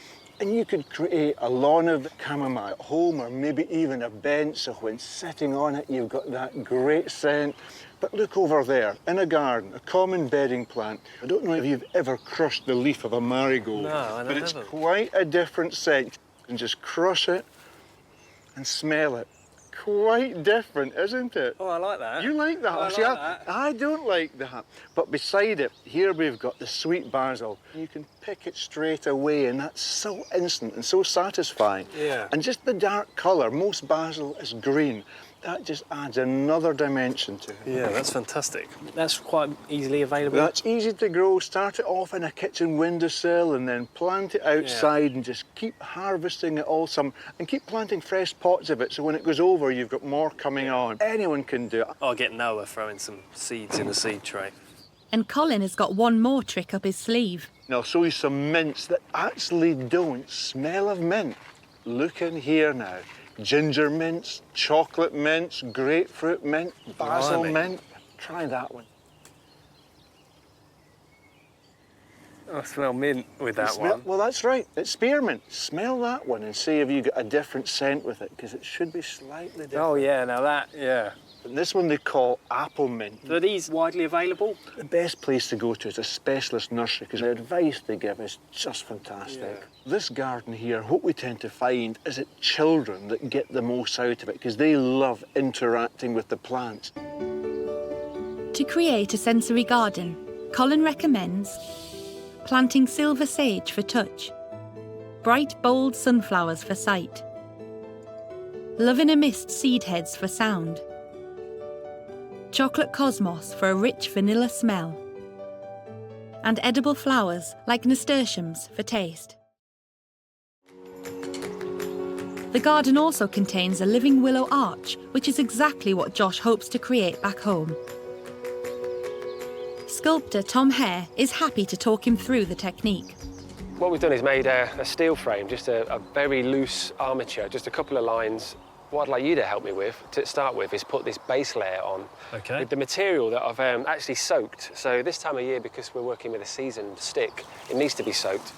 And you could create a lawn of chamomile at home or maybe even a bench, so when sitting on it, you've got that great scent. But look over there, in a garden, a common bedding plant. I don't know if you've ever crushed the leaf of a marigold, No, but it's haven't. quite a different scent. You can just crush it and smell it. Quite different, isn't it? Oh, I like that. You like that? I See, like that. I don't like that. But beside it, here we've got the sweet basil. You can pick it straight away, and that's so instant and so satisfying. Yeah. And just the dark colour, most basil is green. That just adds another dimension to it. Yeah, that's fantastic. That's quite easily available. That's easy to grow. Start it off in a kitchen windowsill and then plant it outside and just keep harvesting it all summer and keep planting fresh pots of it so when it goes over you've got more coming on. Anyone can do it. I'll get Noah throwing some seeds in the seed tray. And Colin has got one more trick up his sleeve. And I'll show you some mints that actually don't smell of mint. Look in here now. Ginger mints, chocolate mints, grapefruit mint, basil Blimey. mint. Try that one. I smell mint with that Smell- one. Well, that's right. It's spearmint. Smell that one and see if you get a different scent with it, because it should be slightly different. Oh, yeah, now that, yeah. And this one they call apple mint. Are these widely available? The best place to go to is a specialist nursery, because the advice they give is just fantastic. Yeah. This garden here, what we tend to find is it children that get the most out of it, because they love interacting with the plants. To create a sensory garden, Colin recommends planting silver sage for touch, bright bold sunflowers for sight, love in a mist seed heads for sound, chocolate cosmos for a rich vanilla smell, and edible flowers like nasturtiums for taste. The garden also contains a living willow arch, which is exactly what Josh hopes to create back home. Sculptor Tom Hare is happy to talk him through the technique. What we've done is made a steel frame, just a very loose armature, just a couple of lines. What I'd like you to help me with, to start with, is put this base layer on with the material that I've actually soaked. So this time of year, because we're working with a seasoned stick, it needs to be soaked.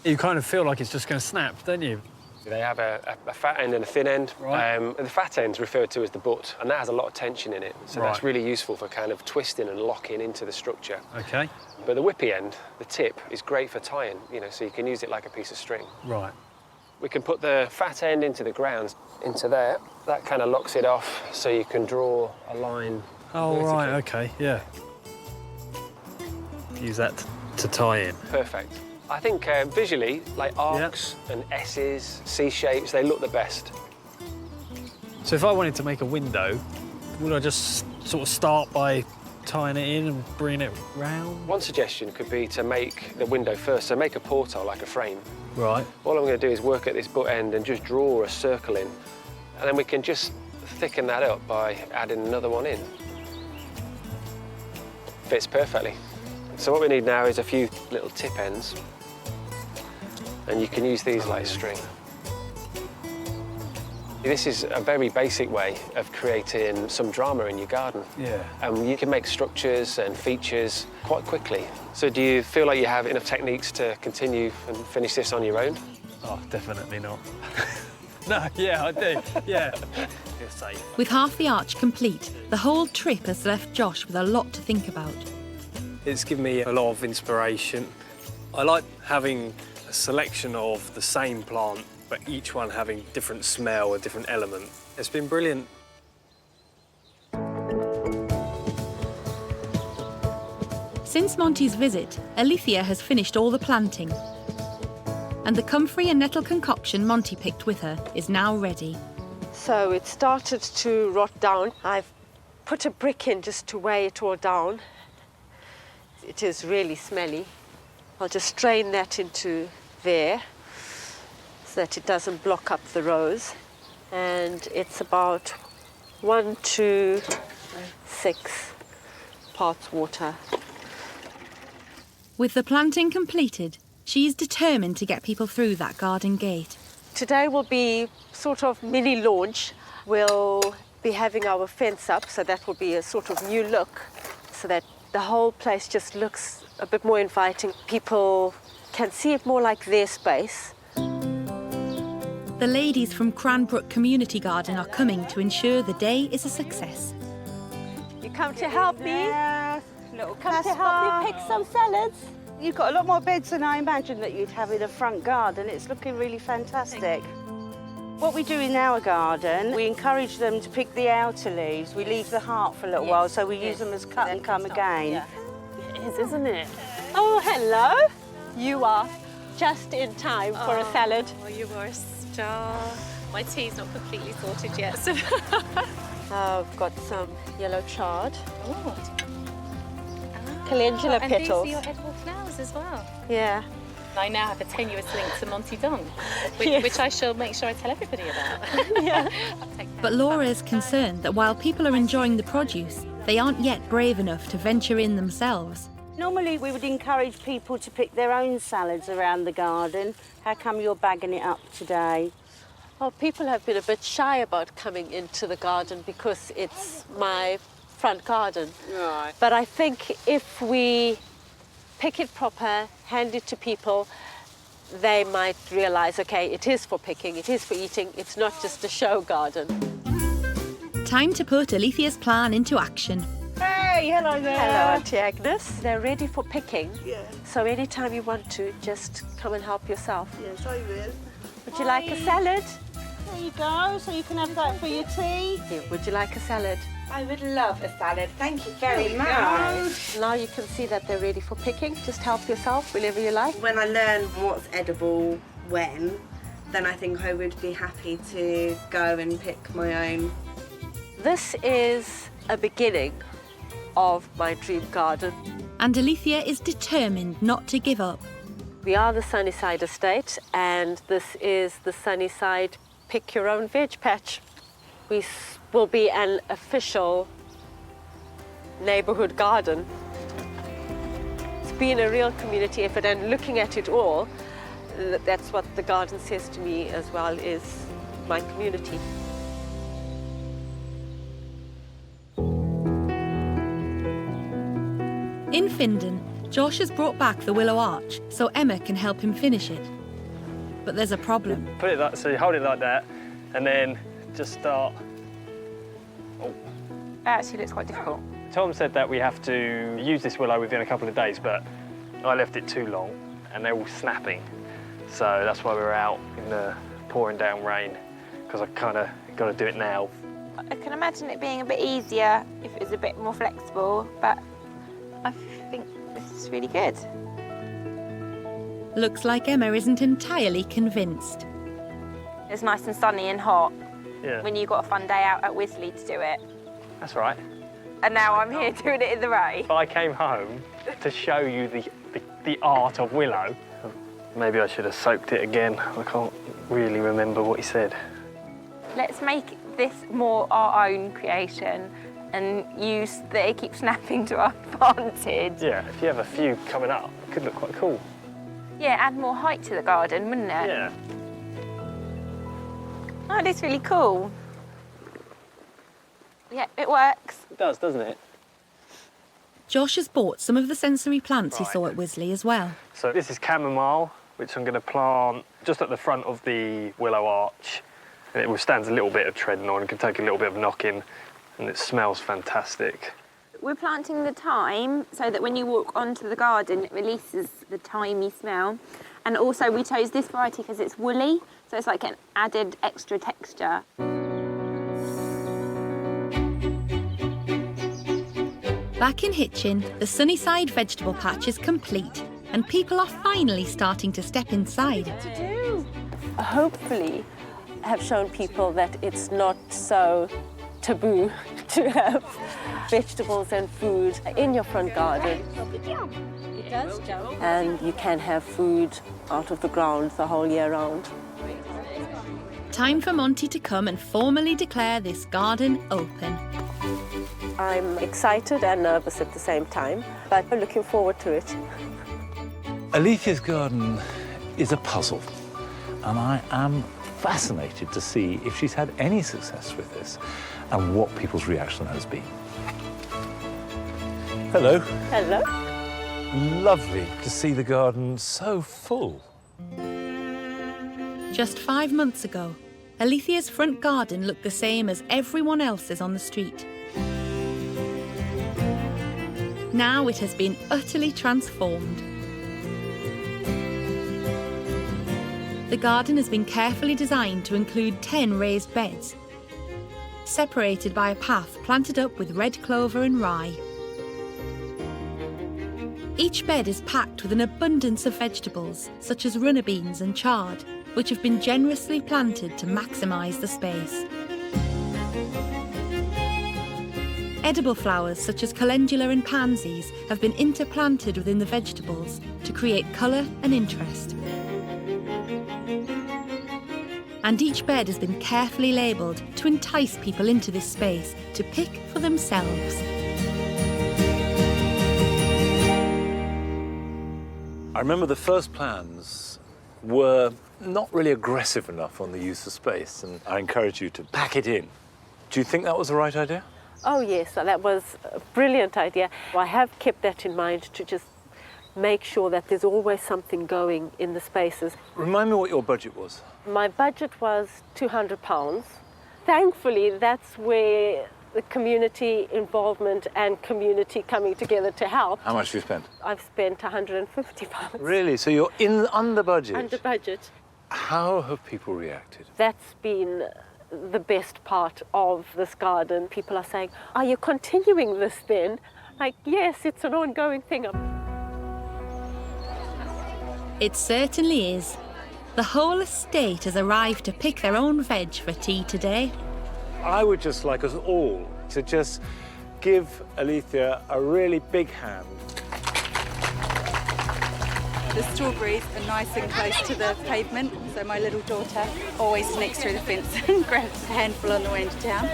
You kind of feel like it's just going to snap, don't you? They have a fat end and a thin end. Right. The fat end's referred to as the butt, and that has a lot of tension in it. So that's really useful for kind of twisting and locking into the structure. Okay. But the whippy end, the tip, is great for tying, you know, so you can use it like a piece of string. Right. We can put the fat end into the ground, into there. That kind of locks it off, so you can draw a line. Oh, vertically. right, okay, yeah. Use that to tie in. Perfect. I think visually, like arcs and S's, C shapes, they look the best. So if I wanted to make a window, would I just sort of start by tying it in and bringing it round? One suggestion could be to make the window first, so make a porthole like a frame. Right. All I'm going to do is work at this butt end and just draw a circle in, and then we can just thicken that up by adding another one in. Fits perfectly. So what we need now is a few little tip ends, and you can use these like string. This is a very basic way of creating some drama in your garden. Yeah. And you can make structures and features quite quickly. So do you feel like you have enough techniques to continue and finish this on your own? Oh, definitely not. No, yeah, I do, yeah. You're safe. With half the arch complete, the whole trip has left Josh with a lot to think about. It's given me a lot of inspiration. I like having a selection of the same plant, but each one having different smell, a different element. It's been brilliant. Since Monty's visit, Alethea has finished all the planting. And the comfrey and nettle concoction Monty picked with her is now ready. So it started to rot down. I've put a brick in just to weigh it all down. It is really smelly. I'll just strain that into there so that it doesn't block up the rows. And it's about 1 to 6 parts water. With the planting completed, she's determined to get people through that garden gate. Today will be sort of mini launch. We'll be having our fence up, so that will be a sort of new look, so that the whole place just looks a bit more inviting. People can see it more like their space. The ladies from Cranbrook Community Garden are coming to ensure the day is a success. You come to help me? Yeah, little Come to help me pick some salads? You've got a lot more beds than I imagined that you'd have in a front garden. It's looking really fantastic. What we do in our garden, we encourage them to pick the outer leaves. We leave the heart for a little while, so we use them as cut and come again. Yeah. It is, isn't it? Oh, hello. You are just in time for a salad. Oh, you are a star. My tea's not completely sorted yet. So. I've got some yellow chard. Oh. Calendula and petals. these are your edible flowers as well. Yeah. I now have a tenuous link to Monty Don, Yes. which I shall make sure I tell everybody about. Yeah. But Laura is concerned that while people are enjoying the produce, they aren't yet brave enough to venture in themselves. Normally we would encourage people to pick their own salads around the garden. How come you're bagging it up today? Well, people have been a bit shy about coming into the garden because it's my front garden. Right. But I think if we pick it proper, hand it to people, they might realise, OK, it is for picking, it is for eating, it's not just a show garden. Time to put Alethea's plan into action. Hey, hello there. Hello, Auntie Agnes. They're ready for picking. Yeah. So anytime you want to, just come and help yourself. Yes, I will. Would you like a salad? There you go, so you can have that for your tea. Here, would you like a salad? I would love a salad. Thank you very much. Now you can see that they're ready for picking. Just help yourself whenever you like. When I learn what's edible when, then I think I would be happy to go and pick my own. This is a beginning of my dream garden. And Alethea is determined not to give up. We are the Sunnyside Estate, and this is the Sunnyside Pick Your Own Veg Patch. We will be an official neighbourhood garden. It's been a real community effort, and looking at it all, that's what the garden says to me as well, is my community. In Findon, Josh has brought back the willow arch so Emma can help him finish it. but there's a problem. Put it like, so you hold it like that, and then just start. Oh. It actually looks quite difficult. Tom said that we have to use this willow within a couple of days, but I left it too long, and they're all snapping. So that's why we're out in the pouring down rain, because I kind of got to do it now. I can imagine it being a bit easier if it was a bit more flexible, but I think this is really good. Looks like Emma isn't entirely convinced. It's nice and sunny and hot Yeah. when you've got a fun day out at Wisley to do it. That's right. And now I'm here doing it in the rain. I came home to show you the art of willow. Maybe I should have soaked it again. I can't really remember what he said. Let's make this more our own creation and use that it keeps snapping to our advantage. Yeah, if you have a few coming up, it could look quite cool. Yeah, add more height to the garden, wouldn't it? Yeah. Oh, it's really cool. Yeah, it works. It does, doesn't it? Josh has bought some of the sensory plants he saw at Wisley as well. So this is chamomile, which I'm going to plant just at the front of the willow arch. And it withstands a little bit of treading on, it can take a little bit of knocking, and it smells fantastic. We're planting the thyme so that when you walk onto the garden, it releases the thymy smell. And also we chose this variety because it's woolly, so it's like an added extra texture. Back in Hitchin, the Sunnyside vegetable patch is complete and people are finally starting to step inside. Hopefully have shown people that it's not so taboo to have vegetables and food in your front garden. It does jump. And you can have food out of the ground the whole year round. Time for Monty to come and formally declare this garden open. I'm excited and nervous at the same time, but I'm looking forward to it. Alethia's garden is a puzzle, and I am fascinated to see if she's had any success with this and what people's reaction has been. Hello. Hello. Lovely to see the garden so full. Just 5 months ago, Alethia's front garden looked the same as everyone else's on the street. Now it has been utterly transformed. The garden has been carefully designed to include 10 raised beds, separated by a path planted up with red clover and rye. Each bed is packed with an abundance of vegetables, such as runner beans and chard, which have been generously planted to maximise the space. Edible flowers such as calendula and pansies have been interplanted within the vegetables to create colour and interest. And each bed has been carefully labelled to entice people into this space to pick for themselves. I remember the first plans were not really aggressive enough on the use of space, and I encourage you to pack it in. Do you think that was the right idea? Oh yes, that was a brilliant idea. I have kept that in mind to just make sure that there's always something going in the spaces. Remind me what your budget was. My budget was £200. Thankfully, that's where the community involvement and community coming together to help. How much have you spent? I've spent £150. Really? So you're under budget? Under budget. How have people reacted? That's been the best part of this garden. People are saying, are you continuing this then? Like, yes, it's an ongoing thing. It certainly is. The whole estate has arrived to pick their own veg for tea today. I would just like us all to just give Alethia a really big hand. The strawberries are nice and close to the pavement, so my little daughter always sneaks through the fence and grabs a handful on the way into town.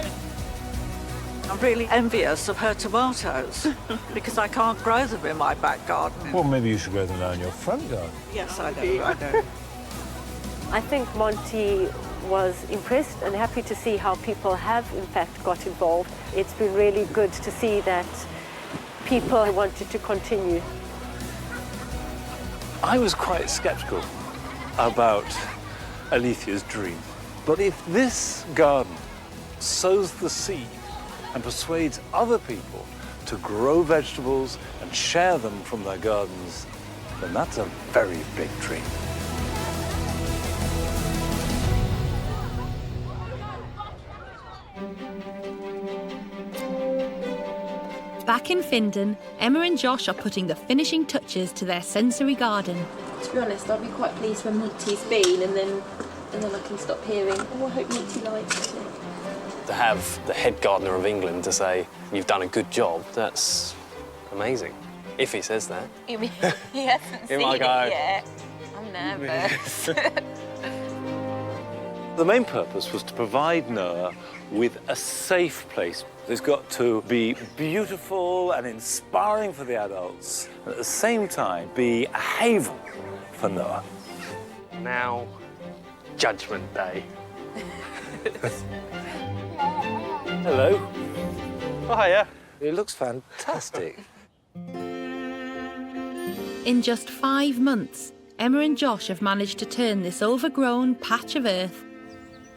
I'm really envious of her tomatoes because I can't grow them in my back garden. Well, maybe you should grow them now in your front garden. Yes, I know. I think Monty was impressed and happy to see how people have, in fact, got involved. It's been really good to see that people wanted to continue. I was quite sceptical about Alethia's dream. But if this garden sows the seed and persuades other people to grow vegetables and share them from their gardens, then that's a very big dream. Back in Findon, Emma and Josh are putting the finishing touches to their sensory garden. To be honest, I'll be quite pleased when Monty's been, and then I can stop hearing, oh, I hope Monty likes it. To have the head gardener of England to say, you've done a good job, that's amazing. If he says that. He hasn't seen it yet. I'm nervous. The main purpose was to provide Noah with a safe place. It's got to be beautiful and inspiring for the adults, and at the same time be a haven for Noah. Now, Judgment Day. Hello. Oh, hiya. It looks fantastic. In just 5 months, Emma and Josh have managed to turn this overgrown patch of earth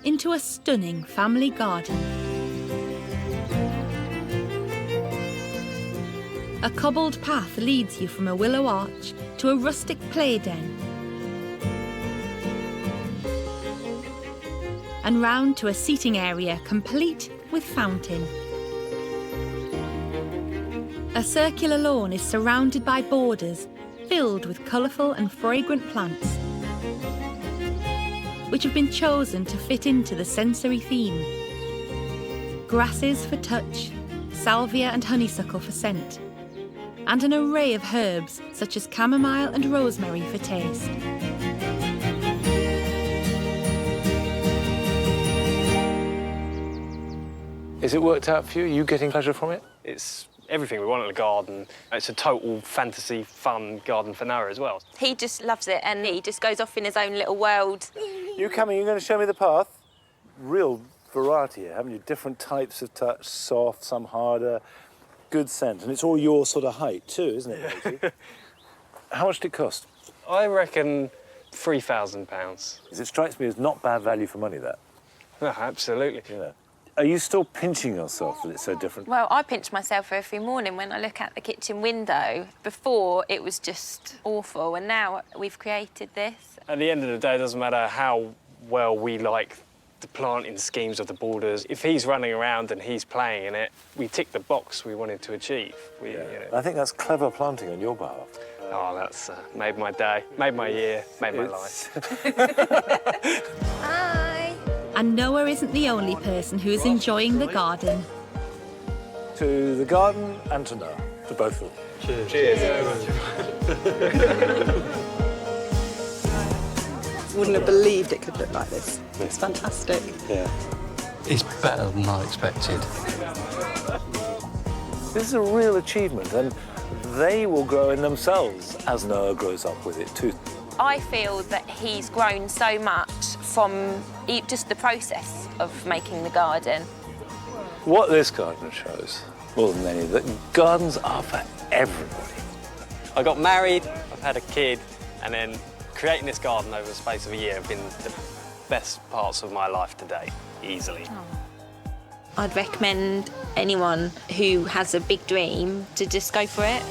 into a stunning family garden. A cobbled path leads you from a willow arch to a rustic play den, and round to a seating area complete with fountain. A circular lawn is surrounded by borders filled with colourful and fragrant plants, which have been chosen to fit into the sensory theme. Grasses for touch, salvia and honeysuckle for scent, and an array of herbs such as chamomile and rosemary for taste. Is it worked out for you? Are you getting pleasure from it? It's everything we want in a garden. It's a total fantasy, fun garden for Noah as well. He just loves it, and he just goes off in his own little world. You coming, you're going to show me the path? Real variety here, haven't you? Different types of touch, soft, some harder, good scent. And it's all your sort of height too, isn't it, Monty? How much did it cost? I reckon £3,000. It strikes me as not bad value for money, that. Oh, absolutely. You know. Are you still pinching yourself that it's so different? Well, I pinch myself every morning when I look out the kitchen window. Before, it was just awful, and now we've created this. At the end of the day, it doesn't matter how well we like the planting schemes of the borders. If he's running around and he's playing in it, we tick the box we wanted to achieve. You know. I think that's clever planting on your behalf. Oh, that's made my day, made my year, made my life. Hi. And Noah isn't the only person who is enjoying the garden. To the garden and to Noah, to both of them. Cheers. Cheers. Wouldn't have believed it could look like this. It's fantastic. Yeah. It's better than I expected. This is a real achievement, and they will grow in themselves as Noah grows up with it too. I feel that he's grown so much from just the process of making the garden. What this garden shows, more than any, that gardens are for everybody. I got married, I've had a kid, and then creating this garden over the space of a year have been the best parts of my life to date, easily. Oh. I'd recommend anyone who has a big dream to just go for it.